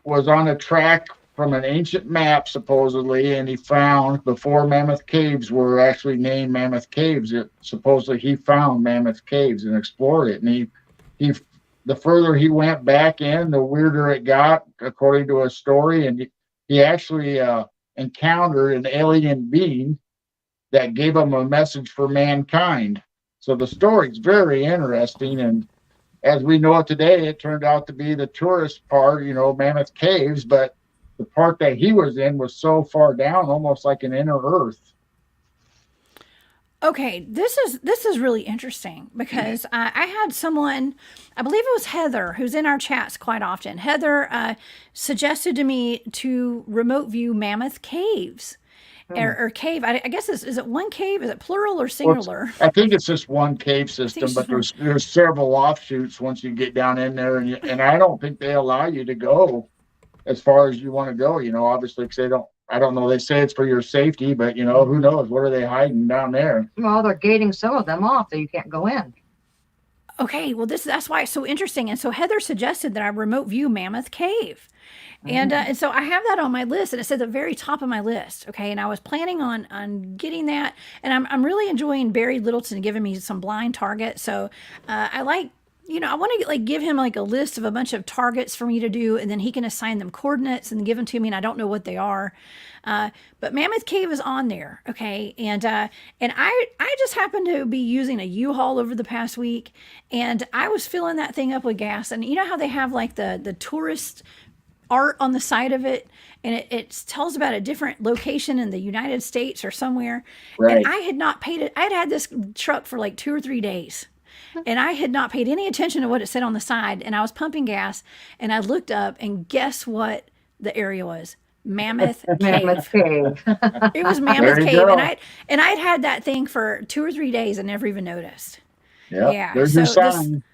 was on a track from an ancient map, supposedly, and he found before Mammoth Caves were actually named Mammoth Caves. Supposedly he found Mammoth Caves and explored it. And he, the further he went back in, the weirder it got, according to a story. And he actually encountered an alien being that gave him a message for mankind. So the story's very interesting, and as we know it today, it turned out to be the tourist part, Mammoth Caves, but the part that he was in was so far down, almost like an inner Earth. Okay, this is really interesting because I had someone, I believe it was Heather, who's in our chats quite often. Heather suggested to me to remote view Mammoth Caves Hmm. or cave. I guess is it one cave? Is it plural or Well, singular? I think it's just one cave I think system, it's but just one. there's several offshoots once you get down in there, and I don't think they allow you to go as far as you want to go. Obviously, because they don't. I don't know. They say it's for your safety, but who knows? What are they hiding down there? Well, they're gating some of them off so you can't go in. Okay, well that's why it's so interesting. And so Heather suggested that I remote view Mammoth Cave. Mm. And so I have that on my list, and it's at the very top of my list. Okay, and I was planning on getting that, and I'm really enjoying Barry Littleton giving me some blind targets. So I like, I want to like give him like a list of a bunch of targets for me to do, and then he can assign them coordinates and give them to me, and I don't know what they are. But Mammoth Cave is on there, okay, and I just happened to be using a U-Haul over the past week, and I was filling that thing up with gas, and you know how they have like the tourist art on the side of it, and it tells about a different location in the United States or somewhere. And Right. I had not paid it. I'd had this truck for like 2 or 3 days, and I had not paid any attention to what it said on the side. And I was pumping gas, and I looked up, and guess what the area was? Mammoth Mammoth Cave. Cave. It was There Mammoth you Cave, and go. I'd had that thing for 2 or 3 days and never even noticed. Yep. Yeah. There's your So sign.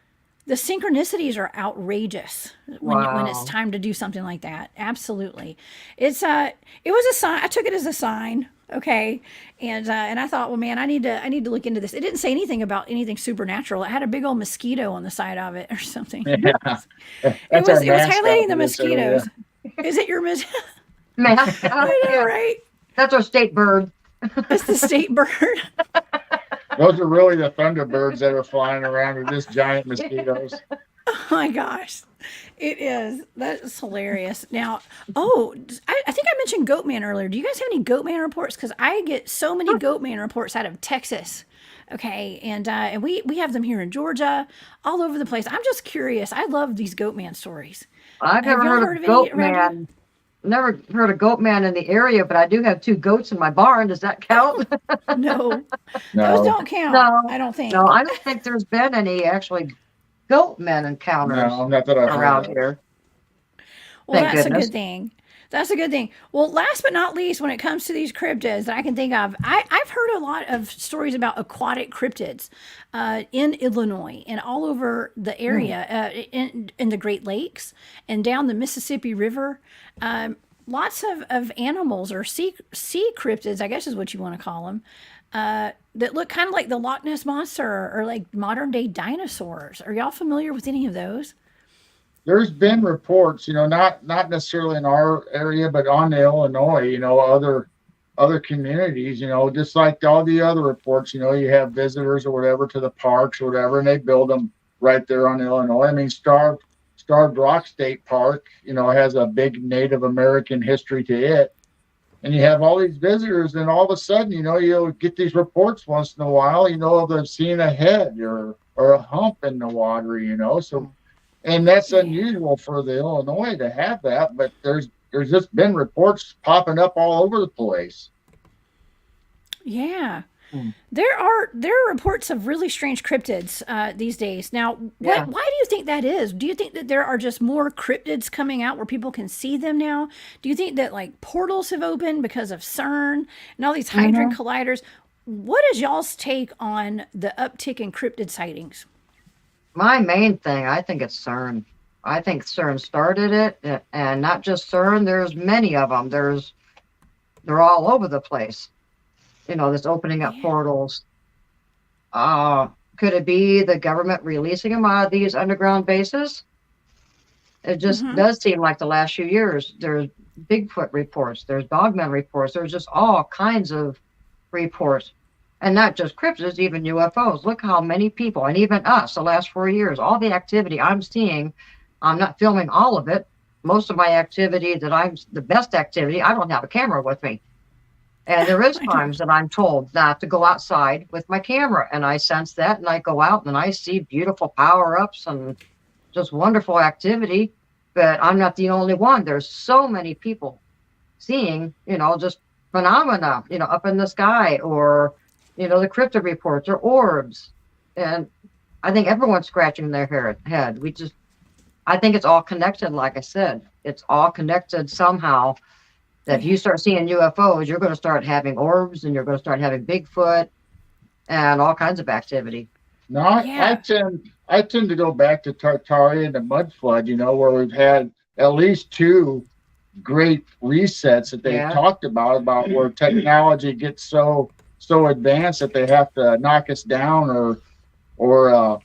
the synchronicities are outrageous when it's Wow. time to do something like that. Absolutely, it was a sign. I took it as a sign. Okay, and I thought, well, man, I need to look into this. It didn't say anything about anything supernatural. It had a big old mosquito on the side of it or something. Yeah. It That's was our it was mascot highlighting for the this area. mosquitoes. Is it your Mascot. I know, Yeah. right? That's our state bird. It's the state bird. Those are really the thunderbirds that are flying around with this giant mosquitoes. Oh my gosh. It is. That is hilarious. Now, oh, I think I mentioned Goatman earlier. Do you guys have any Goatman reports? Because I get so many Goatman reports out of Texas. Okay, and we have them here in Georgia, all over the place. I'm just curious. I love these Goatman stories. I've Have never y'all heard heard of of any goat around you? man. Never heard of goat man in the area, but I do have two goats in my barn. Does that count? No, those No, don't count. No, I don't no, think. I don't think there's been any actually goat men encounters no, not that I've heard around of. here. Well, Thank that's a goodness. good thing. That's a good thing. Well, last but not least, when it comes to these cryptids that I can think of, I've heard a lot of stories about aquatic cryptids in Illinois and all over the Hmm. area, in the Great Lakes and down the Mississippi River. Lots of animals or sea cryptids, I guess is what you want to call them, that look kind of like the Loch Ness Monster or like modern day dinosaurs. Are y'all familiar with any of those? There's been reports, not necessarily in our area, but on the Illinois, other communities, just like all the other reports, you have visitors or whatever to the parks or whatever, and they build them right there on Illinois. I mean, Starved Rock State Park, has a big Native American history to it. And you have all these visitors, and all of a sudden, you'll get these reports once in a while, of them seeing a head or a hump in the water, So, and that's unusual for the Illinois to have that, but there's just been reports popping up all over the place. Yeah. There are reports of really strange cryptids these days. Now, why do you think that is? Do you think that there are just more cryptids coming out where people can see them now? Do you think that like portals have opened because of CERN and all these hadron colliders? What is y'all's take on the uptick in cryptid sightings? My main thing, I think it's CERN. I think CERN started it, and not just CERN. There's many of them. They're all over the place. That's opening up portals. Could it be the government releasing them out of these underground bases? It just does seem like the last few years, there's Bigfoot reports, there's Dogman reports, there's just all kinds of reports. And not just cryptids, even UFOs. Look how many people, and even us, the last 4 years, all the activity I'm seeing, I'm not filming all of it. Most of my activity the best activity, I don't have a camera with me. And there is times that I'm told not to go outside with my camera, and I sense that, and I go out and I see beautiful power-ups and just wonderful activity, but I'm not the only one. There's so many people seeing, just phenomena, up in the sky, or, the cryptid reports or orbs. And I think everyone's scratching their head. I think it's all connected, like I said. It's all connected somehow. That if you start seeing UFOs, you're going to start having orbs, and you're going to start having Bigfoot and all kinds of activity. No, I tend to go back to Tartaria and the mud flood, where we've had at least two great resets that they've talked about where technology gets so advanced that they have to knock us down or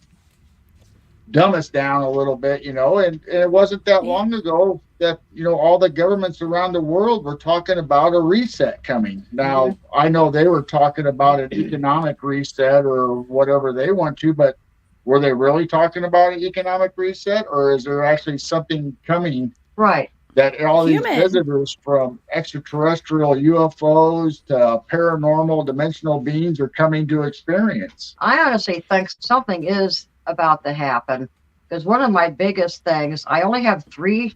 dumb us down a little bit, and it wasn't that long ago that, all the governments around the world were talking about a reset coming. Now, I know they were talking about an economic reset or whatever they want to, but were they really talking about an economic reset, or is there actually something coming? Right. That all these visitors from extraterrestrial UFOs to paranormal dimensional beings are coming to experience? I honestly think something is about to happen, because one of my biggest things, I only have 3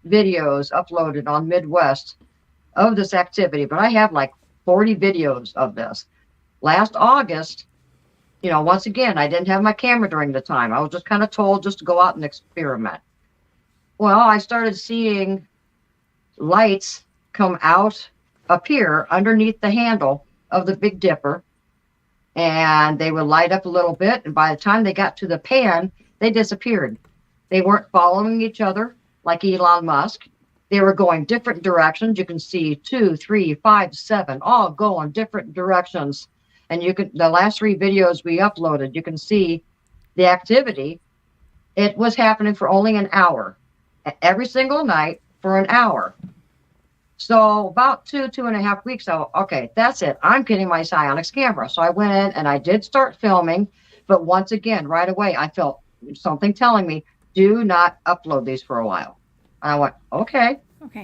videos uploaded on Midwest of this activity, but I have like 40 videos of this. Last August, once again, I didn't have my camera during the time. I was just kind of told just to go out and experiment. Well, I started seeing lights appear underneath the handle of the Big Dipper, and they would light up a little bit, and by the time they got to the pan, they disappeared. They weren't following each other like Elon Musk. They were going different directions. You can see 2, 3, 5, 7, all going different directions. And the last 3 videos we uploaded, you can see the activity. It was happening for only an hour, every single night for an hour. So about 2.5 weeks, okay, that's it. I'm getting my psionics camera. So I went in and I did start filming, but once again, right away, I felt something telling me, do not upload these for a while. And I went, okay.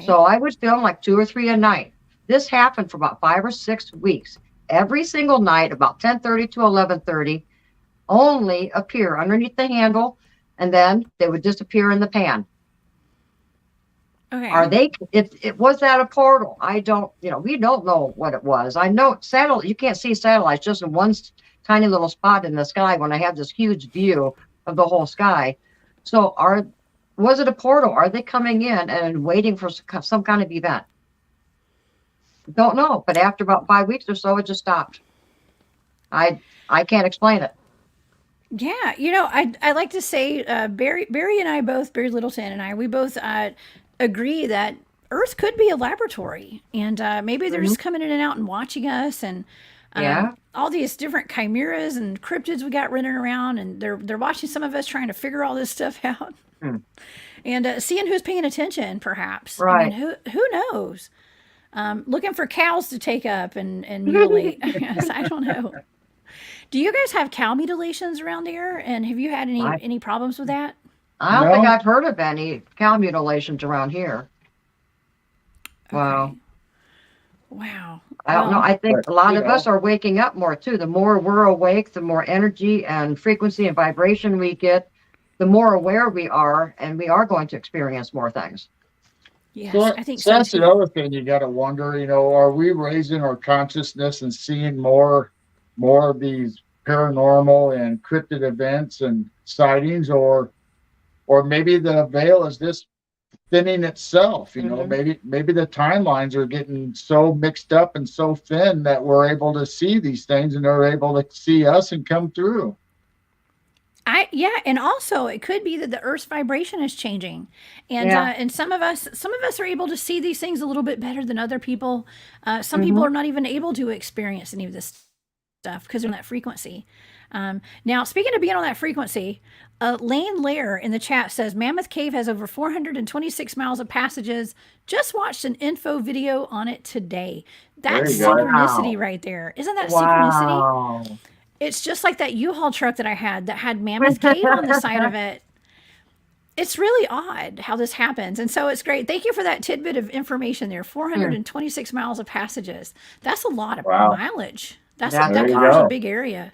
So I would film like 2 or 3 a night. This happened for about 5 or 6 weeks. Every single night, about 10:30 to 11:30, only appear underneath the handle, and then they would disappear in the pan. Okay. Are they? It was that a portal? I don't. We don't know what it was. I know satellite. You can't see satellites just in one tiny little spot in the sky. When I have this huge view of the whole sky, so was it a portal? Are they coming in and waiting for some kind of event? Don't know. But after about 5 weeks or so, it just stopped. I can't explain it. Yeah, I like to say Barry and I both, Barry Littleton and I, we both agree that Earth could be a laboratory, and maybe they're just coming in and out and watching us. And All these different chimeras and cryptids we got running around, and they're watching some of us trying to figure all this stuff out, and seeing who's paying attention, perhaps. Right. I mean, who knows? Looking for cows to take up and mutilate. I don't know. Do you guys have cow mutilations around here? And have you had any problems with that? I don't think I've heard of any cow mutilations around here. Wow. Okay. Wow. I don't know. I think a lot of us are waking up more too. The more we're awake, the more energy and frequency and vibration we get, the more aware we are, and we are going to experience more things. Yes, I think so. That's the other thing you got to wonder. Are we raising our consciousness and seeing more of these paranormal and cryptid events and sightings, or maybe the veil is just thinning itself? Maybe the timelines are getting so mixed up and so thin that we're able to see these things, and they're able to see us and come through. And also it could be that the Earth's vibration is changing, and some of us are able to see these things a little bit better than other people. Some people are not even able to experience any of this stuff because they're on that frequency. Now, speaking of being on that frequency, Lane Lair in the chat says Mammoth Cave has over 426 miles of passages. Just watched an info video on it today. That's synchronicity right there. Isn't that synchronicity? It's just like that U-Haul truck that I had that had Mammoth Cave on the side of it. It's really odd how this happens. And so it's great. Thank you for that tidbit of information there. 426 miles of passages. That's a lot of mileage. That covers a big area.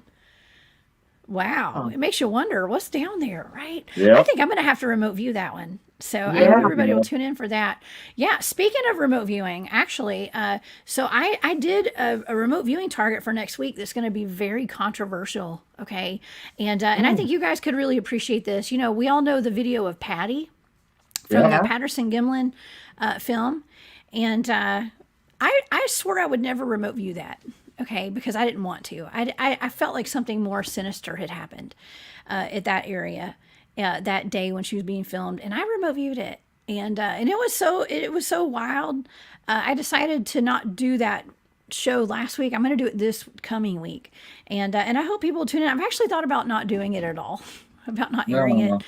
Wow. It makes you wonder what's down there, right? I think I'm going to have to remote view that one. So I hope everybody will tune in for that. Yeah. Speaking of remote viewing, actually, so I did a remote viewing target for next week that's going to be very controversial. Okay. And I think you guys could really appreciate this. We all know the video of Patty from the Patterson-Gimlin film. And I swore I would never remote view that. Okay, because I didn't want to. I felt like something more sinister had happened at that area that day when she was being filmed, and I remote viewed it, and it was so wild. I decided to not do that show last week. I'm going to do it this coming week, and I hope people will tune in. I've actually thought about not doing it at all, about not airing it,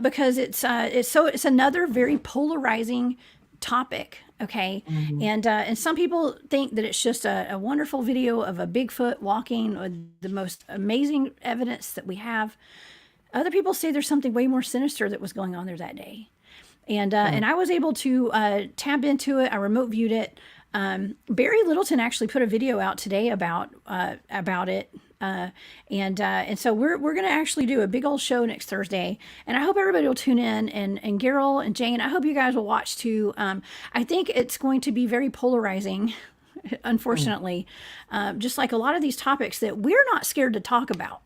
because it's another very polarizing topic. Okay. And some people think that it's just a wonderful video of a Bigfoot walking with the most amazing evidence that we have. Other people say there's something way more sinister that was going on there that day. And I was able to tap into it. I remote viewed it. Barry Littleton actually put a video out today about it. And so we're going to actually do a big old show next Thursday, and I hope everybody will tune in, and Gerald and Jane, I hope you guys will watch too. I think it's going to be very polarizing, unfortunately, just like a lot of these topics that we're not scared to talk about.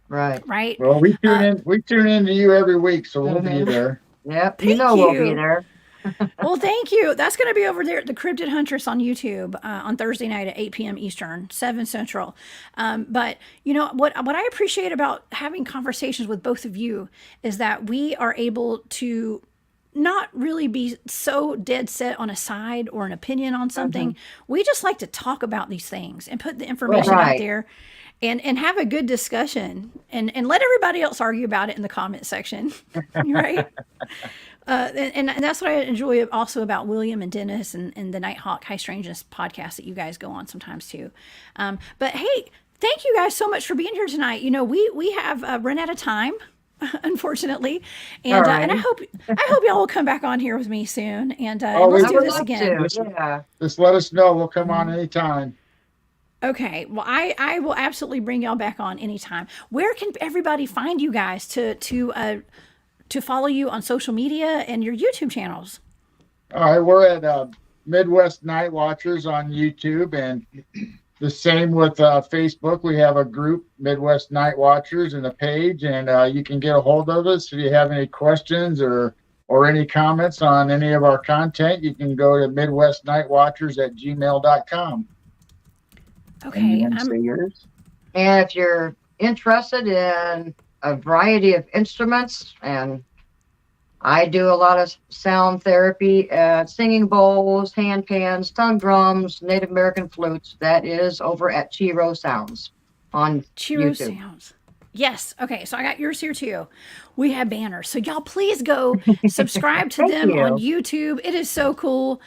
Right. Well, we tune in to you every week, so we'll be there. Yep. We'll be there. Well, thank you. That's going to be over there at the Cryptid Huntress on YouTube on Thursday night at 8 p.m. Eastern, 7 Central. But what I appreciate about having conversations with both of you is that we are able to not really be so dead set on a side or an opinion on something. We just like to talk about these things and put the information out there and have a good discussion and let everybody else argue about it in the comment section. Right? And that's what I enjoy also about William and Dennis and the Nighthawk High Strangeness podcast that you guys go on sometimes too. But hey, thank you guys so much for being here tonight. We have run out of time, unfortunately, and I hope y'all will come back on here with me soon, and let's do this again. Just let us know. We'll come on anytime. Okay. Well, I will absolutely bring y'all back on anytime. Where can everybody find you guys to follow you on social media and your YouTube channels? All right, we're at Midwest Night Watchers on YouTube, and the same with Facebook. We have a group, Midwest Night Watchers, and a page, and you can get a hold of us if you have any questions or any comments on any of our content. You can go to midwestnightwatchers@gmail.com. Okay. And if you're interested in a variety of instruments and I do a lot of sound therapy, singing bowls, hand pans, tongue drums, Native American flutes. That is over at Chiro Sounds on Chiro YouTube. Sounds. Yes. Okay. So I got yours here too. We have banners. So y'all please go subscribe to them on YouTube. It is so cool.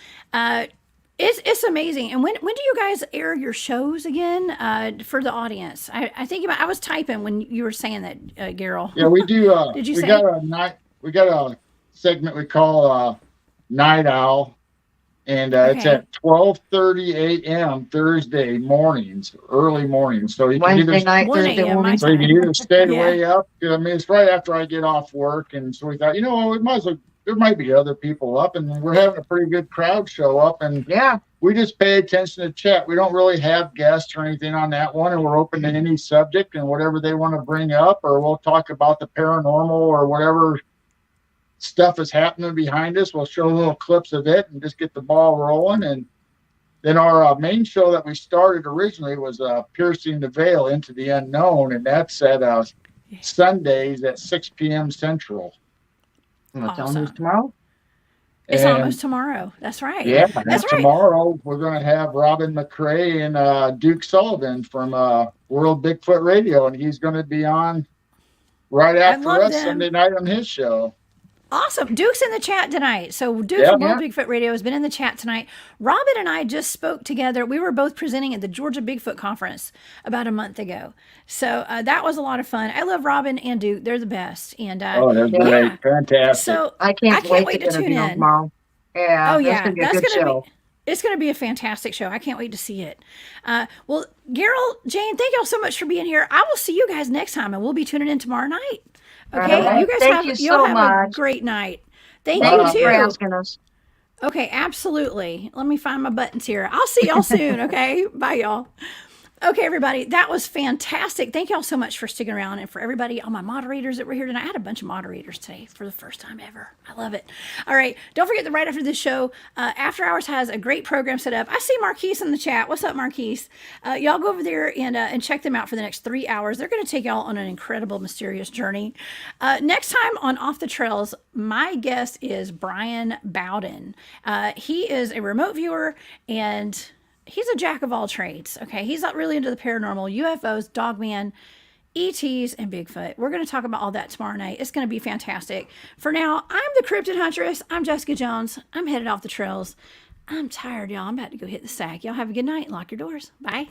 It's amazing. And when do you guys air your shows again for the audience? I think I was typing when you were saying that, Gerald. Yeah, we do. Did you we say? We got a segment we call Night Owl, and it's Okay. at 12:30 a.m. Thursday mornings, early mornings. So you can Wednesday either night, 1 Thursday a.m. my morning. so you can time. either stay Yeah. way up. I mean, it's right after I get off work, and so we thought, we might as well. There might be other people up, and we're having a pretty good crowd show up, and Yeah. we just pay attention to chat. We don't really have guests or anything on that one, and we're open to any subject and whatever they want to bring up, or we'll talk about the paranormal or whatever stuff is happening behind us. We'll show little clips of it and just get the ball rolling. And then our main show that we started originally was Piercing the Veil into the Unknown, and that's at Sundays at 6 p.m. Central. I'm going to tell Awesome. news tomorrow. It's And almost tomorrow. That's right. yeah, That's right. tomorrow we're going to have Robin McCrae and Duke Sullivan from World Bigfoot Radio, and he's going to be on right after love us them. Sunday night on his show. Awesome. Duke's in the chat tonight. So Duke Yeah. from World Bigfoot Radio has been in the chat tonight. Robin and I just spoke together. We were both presenting at the Georgia Bigfoot Conference about a month ago. So that was a lot of fun. I love Robin and Duke. They're the best. And They're yeah. great. Fantastic. So I can't wait to tune interview them in. tomorrow. Yeah. Oh That's yeah, going to be a that's good gonna show. be. It's going to be a fantastic show. I can't wait to see it. Well, Gerald, Jane, thank y'all so much for being here. I will see you guys next time, and we'll be tuning in tomorrow night. Okay, All right. you guys Thank have you so have a much. great night. Thank Thank you you for too. asking us. Okay, absolutely. Let me find my buttons here. I'll see y'all soon. Okay, bye y'all. Okay, everybody, that was fantastic. Thank y'all so much for sticking around, and for everybody, all my moderators that were here tonight. I had a bunch of moderators today for the first time ever. I love it. All right, don't forget that right after this show, After Hours has a great program set up. I see Marquise in the chat. What's up, Marquise? Y'all go over there and check them out for the next 3 hours. They're going to take y'all on an incredible, mysterious journey. Next time on Off the Trails, my guest is Brian Bowden. He is a remote viewer and he's a jack of all trades. Okay. He's not really into the paranormal, UFOs, Dogman, ETs, and Bigfoot. We're going to talk about all that tomorrow night. It's going to be fantastic. For now, I'm the Cryptid Huntress. I'm Jessica Jones. I'm headed off the trails. I'm tired, y'all. I'm about to go hit the sack. Y'all have a good night. Lock your doors. Bye.